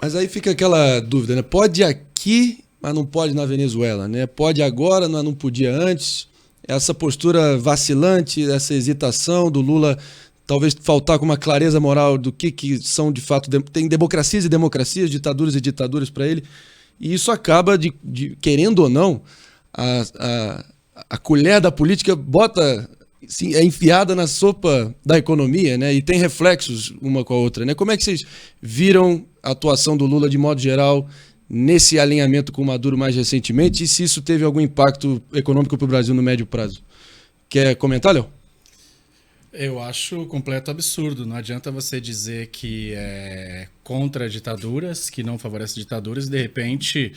Mas aí fica aquela dúvida, né? Pode aqui, mas não pode na Venezuela, né? Pode agora, mas não podia antes. Essa postura vacilante, essa hesitação do Lula, talvez faltar com uma clareza moral do que são de fato... Tem democracias e democracias, ditaduras e ditaduras para ele. E isso acaba, querendo ou não, a colher da política bota... Sim, é enfiada na sopa da economia, né? E tem reflexos uma com a outra, né? Como é que vocês viram a atuação do Lula de modo geral nesse alinhamento com o Maduro mais recentemente e se isso teve algum impacto econômico para o Brasil no médio prazo? Quer comentar, Léo? Eu acho completo absurdo. Não adianta você dizer que é contra ditaduras, que não favorece ditaduras, e de repente...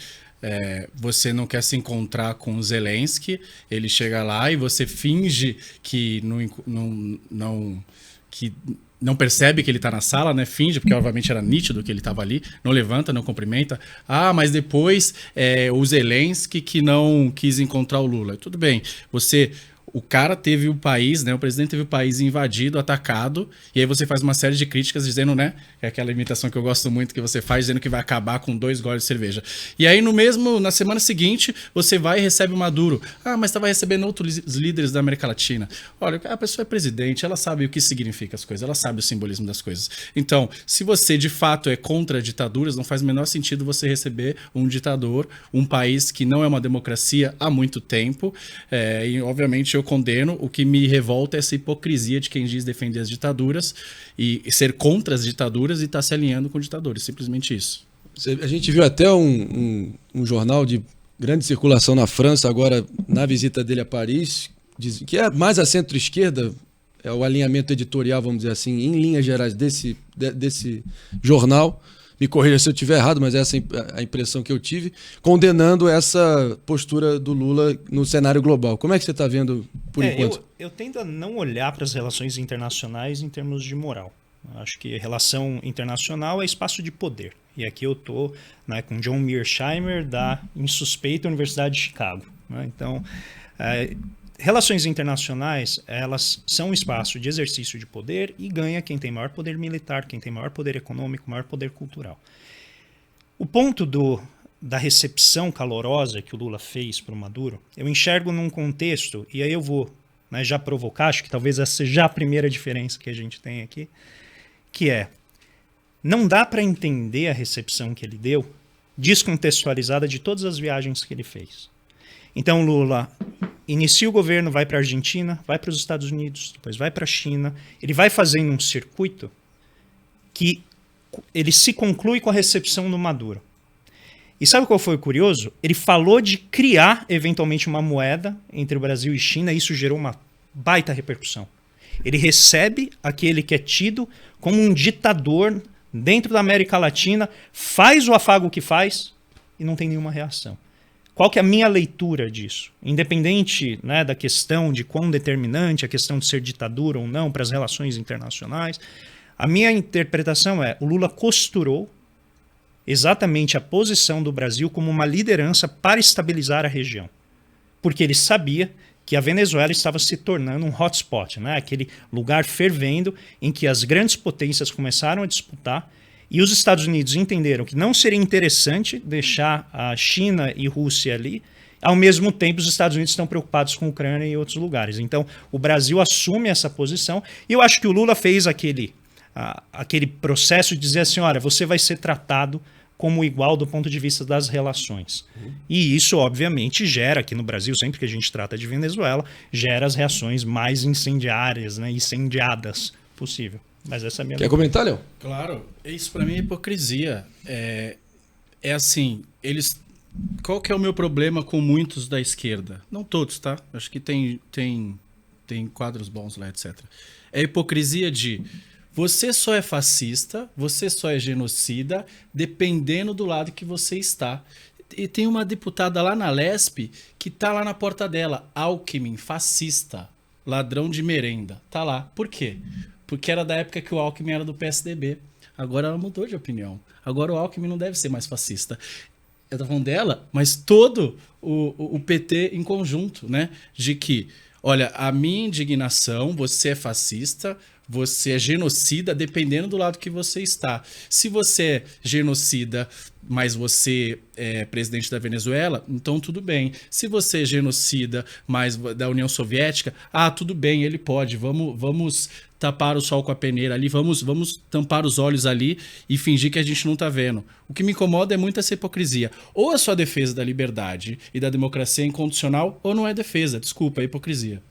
você não quer se encontrar com o Zelensky, ele chega lá e você finge que não percebe que ele está na sala, né? Finge, porque obviamente era nítido que ele estava ali, não levanta, não cumprimenta. Ah, mas depois o Zelensky que não quis encontrar o Lula. Tudo bem, o cara teve o país, né? O presidente teve o país invadido, atacado, e aí você faz uma série de críticas dizendo, né? É aquela imitação que eu gosto muito que você faz, dizendo que vai acabar com 2 goles de cerveja. E aí na semana seguinte, você vai e recebe o Maduro. Ah, mas estava recebendo outros líderes da América Latina. Olha, a pessoa é presidente, ela sabe o que significa as coisas, ela sabe o simbolismo das coisas. Então, se você de fato é contra ditaduras, não faz o menor sentido você receber um ditador, um país que não é uma democracia há muito tempo, e obviamente eu condeno. O que me revolta é essa hipocrisia de quem diz defender as ditaduras e ser contra as ditaduras e estar se alinhando com ditadores. Simplesmente isso. A gente viu até um jornal de grande circulação na França, agora na visita dele a Paris, que é mais a centro-esquerda, é o alinhamento editorial, vamos dizer assim, em linhas gerais desse jornal. Me corrija se eu estiver errado, mas essa é a impressão que eu tive, condenando essa postura do Lula no cenário global. Como é que você está vendo por enquanto? Eu tendo a não olhar para as relações internacionais em termos de moral. Acho que relação internacional é espaço de poder. E aqui eu estou com John Mearsheimer, da insuspeita Universidade de Chicago. Né? Então, relações internacionais, elas são um espaço de exercício de poder e ganha quem tem maior poder militar, quem tem maior poder econômico, maior poder cultural. O ponto da recepção calorosa que o Lula fez para o Maduro, eu enxergo num contexto, e aí eu vou já provocar, acho que talvez essa seja a primeira diferença que a gente tem aqui, que não dá para entender a recepção que ele deu descontextualizada de todas as viagens que ele fez. Então, Lula inicia o governo, vai para a Argentina, vai para os Estados Unidos, depois vai para a China. Ele vai fazendo um circuito que ele se conclui com a recepção do Maduro. E sabe qual foi o curioso? Ele falou de criar, eventualmente, uma moeda entre o Brasil e China, e isso gerou uma baita repercussão. Ele recebe aquele que é tido como um ditador dentro da América Latina, faz o afago que faz e não tem nenhuma reação. Qual que é a minha leitura disso? Independente da questão de quão determinante, a questão de ser ditadura ou não para as relações internacionais, a minha interpretação o Lula costurou exatamente a posição do Brasil como uma liderança para estabilizar a região. Porque ele sabia que a Venezuela estava se tornando um hotspot, aquele lugar fervendo em que as grandes potências começaram a disputar. E os Estados Unidos entenderam que não seria interessante deixar a China e Rússia ali. Ao mesmo tempo, os Estados Unidos estão preocupados com a Ucrânia e outros lugares. Então, o Brasil assume essa posição. E eu acho que o Lula fez aquele processo de dizer assim, olha, você vai ser tratado como igual do ponto de vista das relações. E isso, obviamente, gera aqui no Brasil, sempre que a gente trata de Venezuela, gera as reações mais incendiárias, incendiadas possível. Mas essa é a minha... Quer comentar, Léo? Claro, isso para mim é hipocrisia. É assim, qual que é o meu problema com muitos da esquerda? Não todos, tá? Acho que tem quadros bons lá, etc. É a hipocrisia de você só é fascista, você só é genocida, dependendo do lado que você está. E tem uma deputada lá na Lespe que tá lá na porta dela, Alckmin, fascista, ladrão de merenda, tá lá. Por quê? Porque era da época que o Alckmin era do PSDB. Agora ela mudou de opinião. Agora o Alckmin não deve ser mais fascista. Eu tô falando dela, mas todo o PT em conjunto, né? De que, olha, a minha indignação, você é fascista, você é genocida dependendo do lado que você está. Se você é genocida, mas você é presidente da Venezuela, então tudo bem. Se você é genocida, mas da União Soviética, tudo bem, ele pode. Vamos tapar o sol com a peneira ali, vamos tampar os olhos ali e fingir que a gente não tá vendo. O que me incomoda é muito essa hipocrisia. Ou a sua defesa da liberdade e da democracia é incondicional, ou não é defesa. Desculpa, é hipocrisia.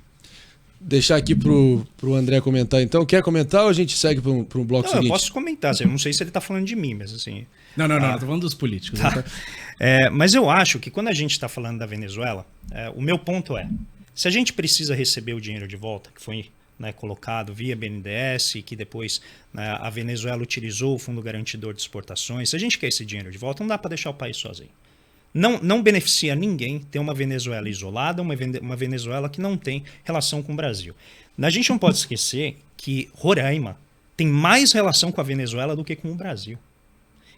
Deixar aqui pro André comentar, então. Quer comentar ou a gente segue para um bloco não, seguinte? Eu posso comentar, eu não sei se ele está falando de mim, mas assim... Não, tô falando dos políticos. Tá. Mas eu acho que quando a gente está falando da Venezuela, o meu ponto é, se a gente precisa receber o dinheiro de volta, que foi colocado via BNDES, que depois a Venezuela utilizou o Fundo Garantidor de Exportações, se a gente quer esse dinheiro de volta, não dá para deixar o país sozinho. Não beneficia ninguém ter uma Venezuela isolada, uma Venezuela que não tem relação com o Brasil. A gente não pode esquecer que Roraima tem mais relação com a Venezuela do que com o Brasil.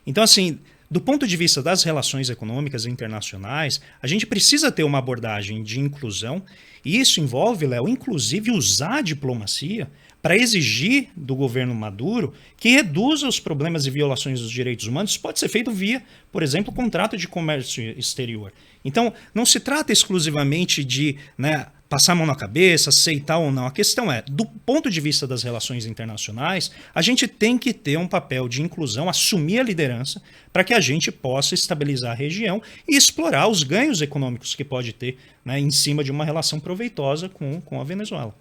Então, assim, do ponto de vista das relações econômicas internacionais, a gente precisa ter uma abordagem de inclusão, e isso envolve, Léo, inclusive usar a diplomacia para exigir do governo Maduro que reduza os problemas e violações dos direitos humanos. Isso pode ser feito via, por exemplo, contrato de comércio exterior. Então, não se trata exclusivamente de passar a mão na cabeça, aceitar ou não. A questão é, do ponto de vista das relações internacionais, a gente tem que ter um papel de inclusão, assumir a liderança para que a gente possa estabilizar a região e explorar os ganhos econômicos que pode ter em cima de uma relação proveitosa com a Venezuela.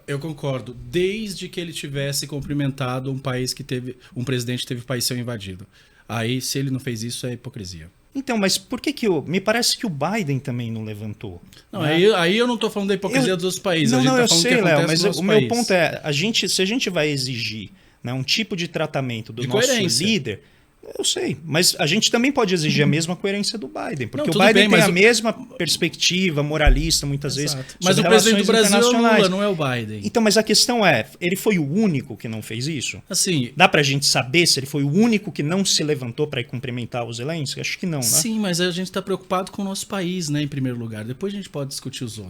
Eu concordo, desde que ele tivesse cumprimentado um país que teve um presidente que teve o país seu invadido. Aí, se ele não fez isso, é hipocrisia. Então, mas por que me parece que o Biden também não levantou? Não, aí eu não estou falando da hipocrisia dos outros países. Eu sei, Léo, mas o meu ponto é, se a gente vai exigir um tipo de tratamento do nosso líder... Eu sei, mas a gente também pode exigir a mesma coerência do Biden, porque o Biden tem a mesma perspectiva moralista, muitas vezes. Mas o presidente do Brasil é o Lula, não é o Biden. Então, mas a questão é, ele foi o único que não fez isso? Assim, dá pra gente saber se ele foi o único que não se levantou para ir cumprimentar o Zelensky? Acho que não, né? Sim, mas a gente está preocupado com o nosso país, em primeiro lugar. Depois a gente pode discutir os outros.